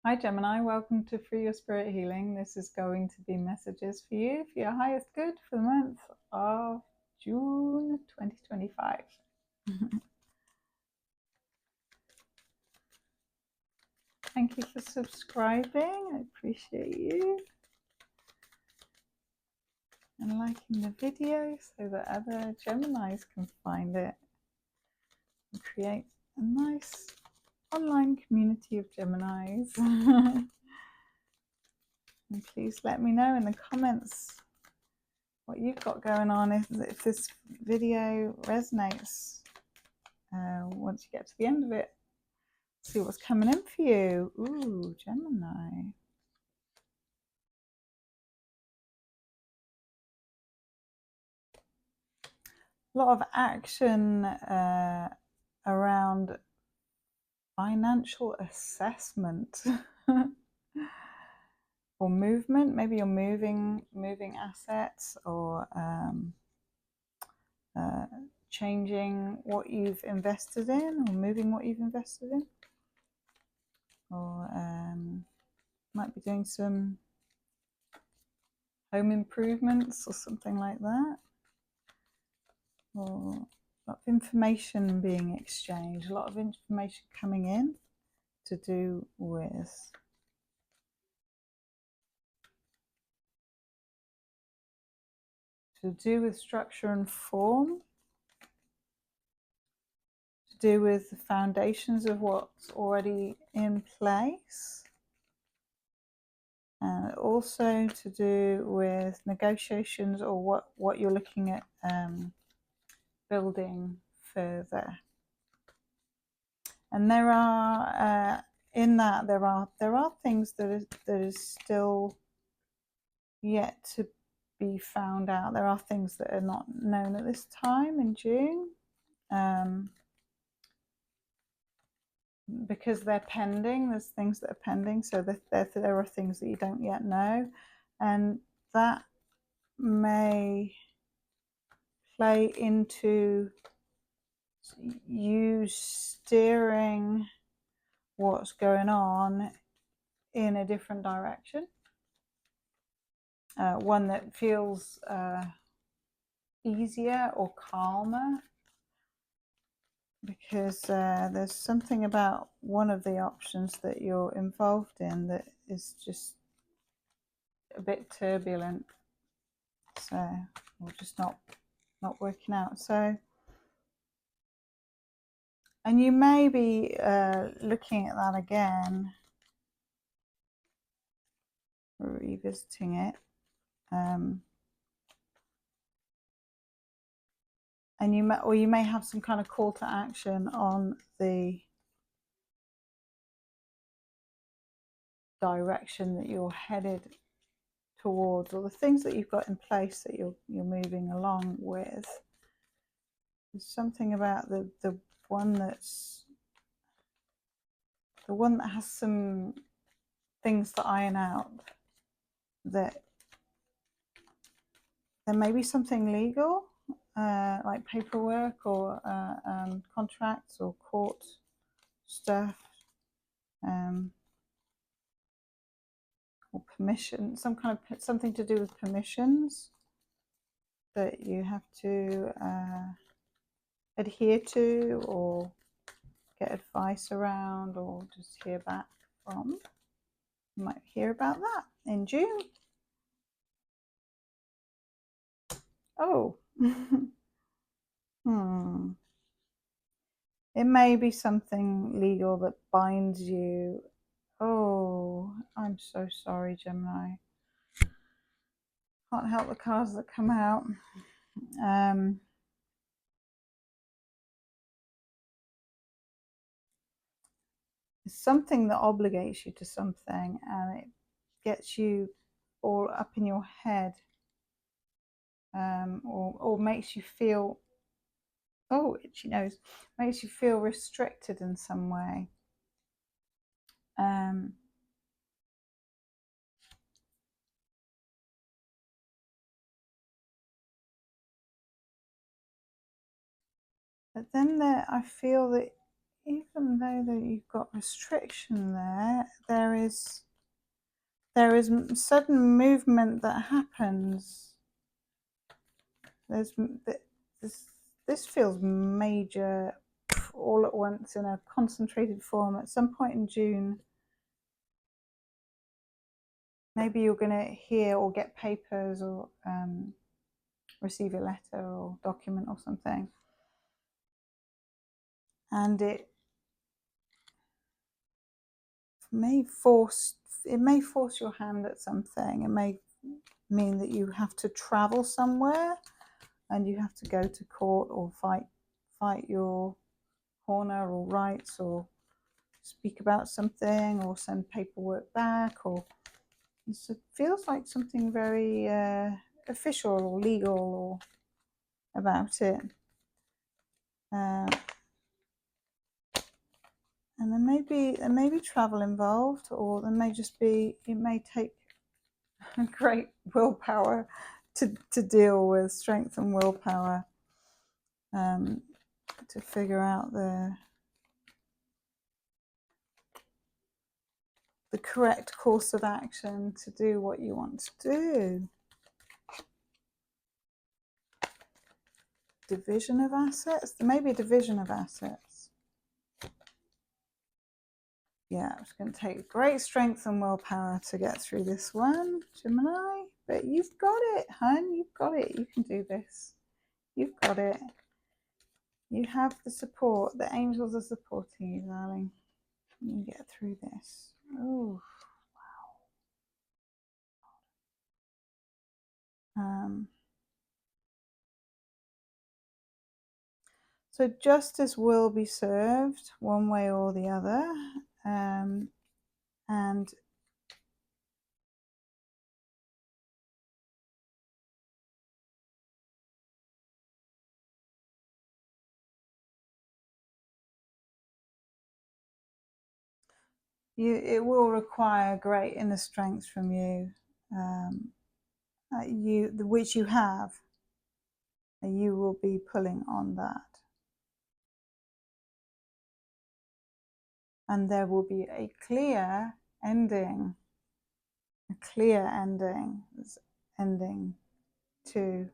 Hi Gemini, welcome to Free Your Spirit Healing. This is going to be messages for you for your highest good for the month of June 2025. Thank you for subscribing. I appreciate you. And liking the video so that other Geminis can find it and create a nice online community of Geminis. And please let me know in the comments what you've got going on, if this video resonates once you get to the end of it. See what's coming in for you. Ooh, Gemini. A lot of action around financial assessment or movement. Maybe you're moving assets, or changing what you've invested in, or moving what you've invested in, or might be doing some home improvements or something like that, or a lot of information being exchanged, a lot of information coming in to do with structure and form, to do with the foundations of what's already in place, and also to do with negotiations, or what you're looking at building further. And there are in that there are things that is still yet to be found out. There are things that are not known at this time in June, because they're pending. There's things that are pending, so there are things that you don't yet know, and that may play into you steering what's going on in a different direction, one that feels easier or calmer, because there's something about one of the options that you're involved in that is just a bit turbulent, so, or just not working out. So, and you may be looking at that again, revisiting it, and you may have some kind of call to action on the direction that you're headed towards, or the things that you've got in place that you're moving along with. There's something about the one that has some things to iron out, that there may be something legal, like paperwork, or contracts, or court stuff, or permission, something to do with permissions that you have to adhere to, or get advice around, or just hear back from. You might hear about that in June. Oh. It may be something legal that binds you. Oh, I'm so sorry, Gemini. Can't help the cards that come out. It's something that obligates you to something, and it gets you all up in your head, or makes you feel, oh, itchy nose, makes you feel restricted in some way. But then I feel that even though that you've got restriction there, there is sudden movement that happens. This feels major, all at once in a concentrated form. At some point in June, maybe you're going to hear or get papers or receive a letter or document or something, and it may force your hand at something. It may mean that you have to travel somewhere and you have to go to court or fight your corner or rights, or speak about something, or send paperwork back, or it feels like something very official or legal or about it. And there may be travel involved, or there may just be, it may take great willpower to deal with, strength and willpower, to figure out the correct course of action to do what you want to do. Division of assets. There may be a division of assets. Yeah, it's going to take great strength and willpower to get through this one, Gemini. But you've got it, hun. You've got it. You can do this. You've got it. You have the support. The angels are supporting you, darling. You can get through this. Oh, wow. So justice will be served one way or the other. And it will require great inner strength from you, which you have. You will be pulling on that. And there will be a clear ending. A clear ending. Ending to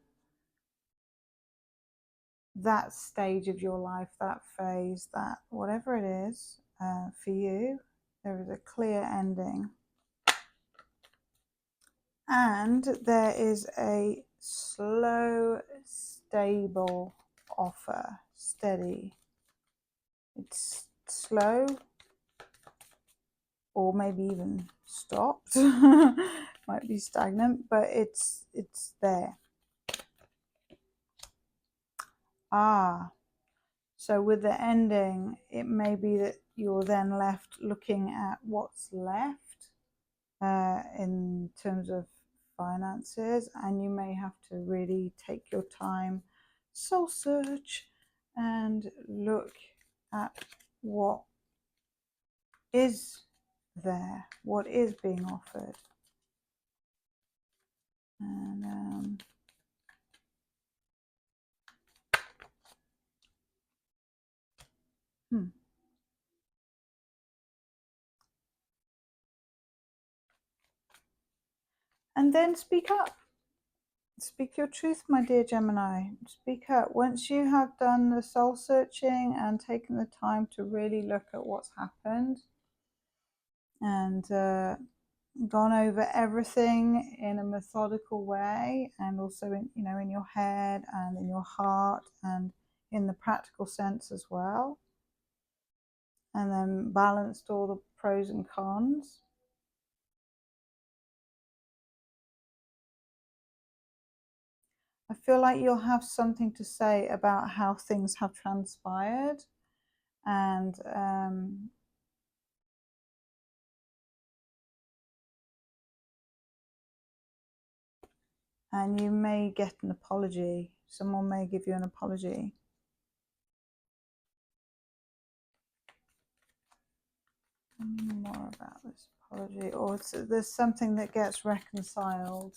that stage of your life, that phase, that whatever it is for you, there is a clear ending. And there is a slow, stable offer, steady. It's slow, or maybe even stopped. Might be stagnant, but it's there. So with the ending, it may be that you're then left looking at what's left in terms of finances, and you may have to really take your time, soul search, and look at what is there, what is being offered. And and then speak up. Speak your truth, my dear Gemini. Speak up. Once you have done the soul searching and taken the time to really look at what's happened and gone over everything in a methodical way, and also in your head and in your heart and in the practical sense as well, and then balanced all the pros and cons, I feel like you'll have something to say about how things have transpired, and you may get an apology. Someone may give you an apology. More about this apology, or there's something that gets reconciled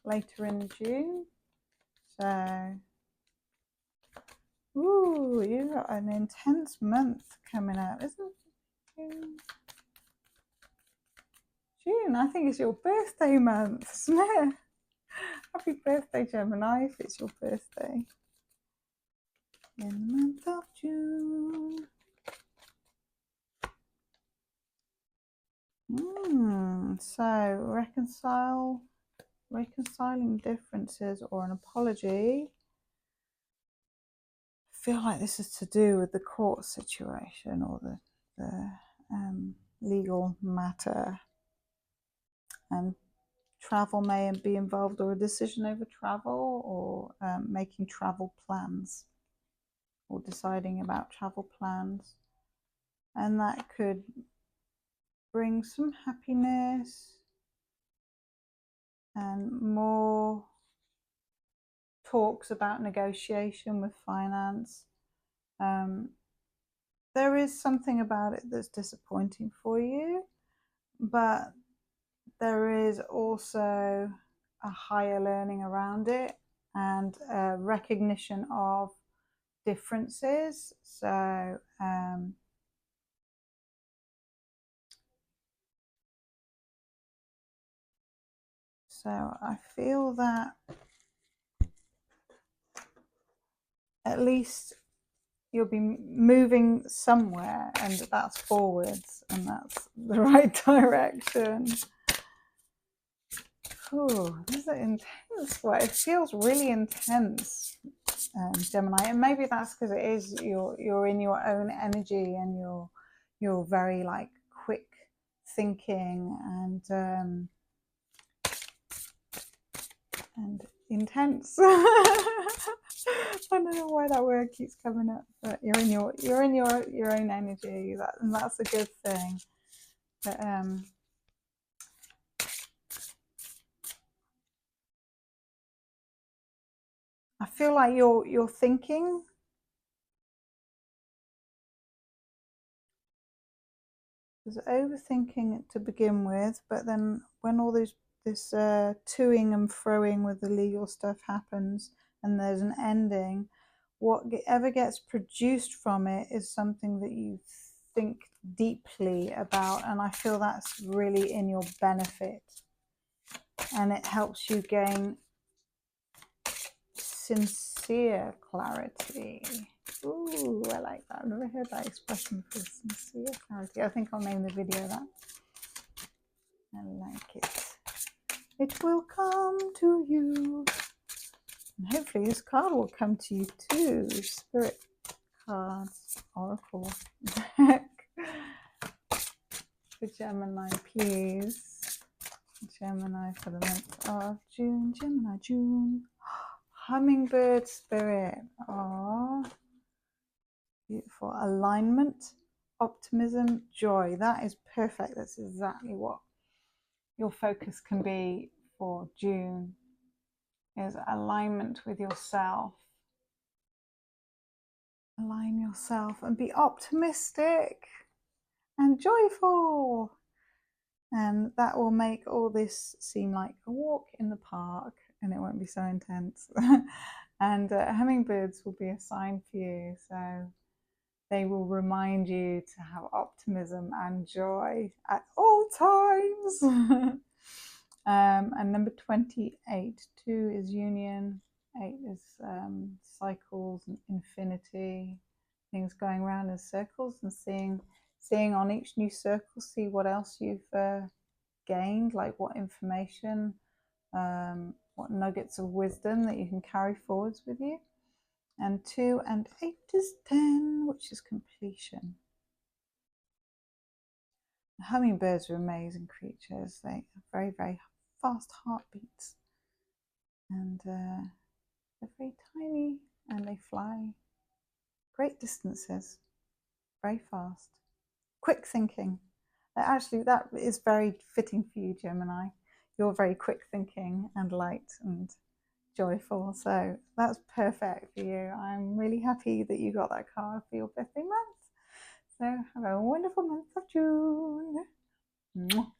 later in June. So, Ooh, you've got an intense month coming up, isn't it? June, I think it's your birthday month, isn't it? Happy birthday, Gemini, if it's your birthday. In the month of June. So reconciling differences or an apology. I feel like this is to do with the court situation or the legal matter, and travel may be involved, or a decision over travel, or making travel plans or deciding about travel plans, and that could bring some happiness and more talks about negotiation with finance. There is something about it that's disappointing for you, but there is also a higher learning around it and a recognition of differences. So I feel that at least you'll be moving somewhere, and that's forwards, and that's the right direction. Oh, this is an intense one. It feels really intense, Gemini, and maybe that's because it is you're in your own energy, and you're very like quick thinking and intense. I don't know why that word keeps coming up, but you're in your own energy, and that's a good thing. But I feel like you're thinking. There's overthinking to begin with, but then when all this toing and froing with the legal stuff happens, and there's an ending, whatever gets produced from it is something that you think deeply about, and I feel that's really in your benefit, and it helps you gain sincere clarity. Ooh, I like that. I've never heard that expression for sincere clarity. I think I'll name the video that. I like it. It will come to you. And hopefully this card will come to you too. Spirit cards, Oracle deck. For Gemini, please. Gemini for the month of June. Gemini, June. Hummingbird spirit. Aww. Beautiful. Alignment, optimism, joy. That is perfect. That's exactly what your focus can be for June, is alignment with yourself. Align yourself and be optimistic and joyful. And that will make all this seem like a walk in the park, and it won't be so intense. And hummingbirds will be a sign for you. So they will remind you to have optimism and joy at all times. And number 28, 2 is union, 8 is cycles and infinity, things going around in circles, and seeing on each new circle, see what else you've gained, like what information, what nuggets of wisdom that you can carry forwards with you. And 2 and 8 is 10, which is completion. Hummingbirds are amazing creatures. They have very, very fast heartbeats, and they're very tiny, and they fly great distances very fast. Quick thinking. Actually, that is very fitting for you, Gemini. You're very quick thinking and light and joyful, so that's perfect for you. I'm really happy that you got that card for your birthday month. So have a wonderful month of June. Mwah.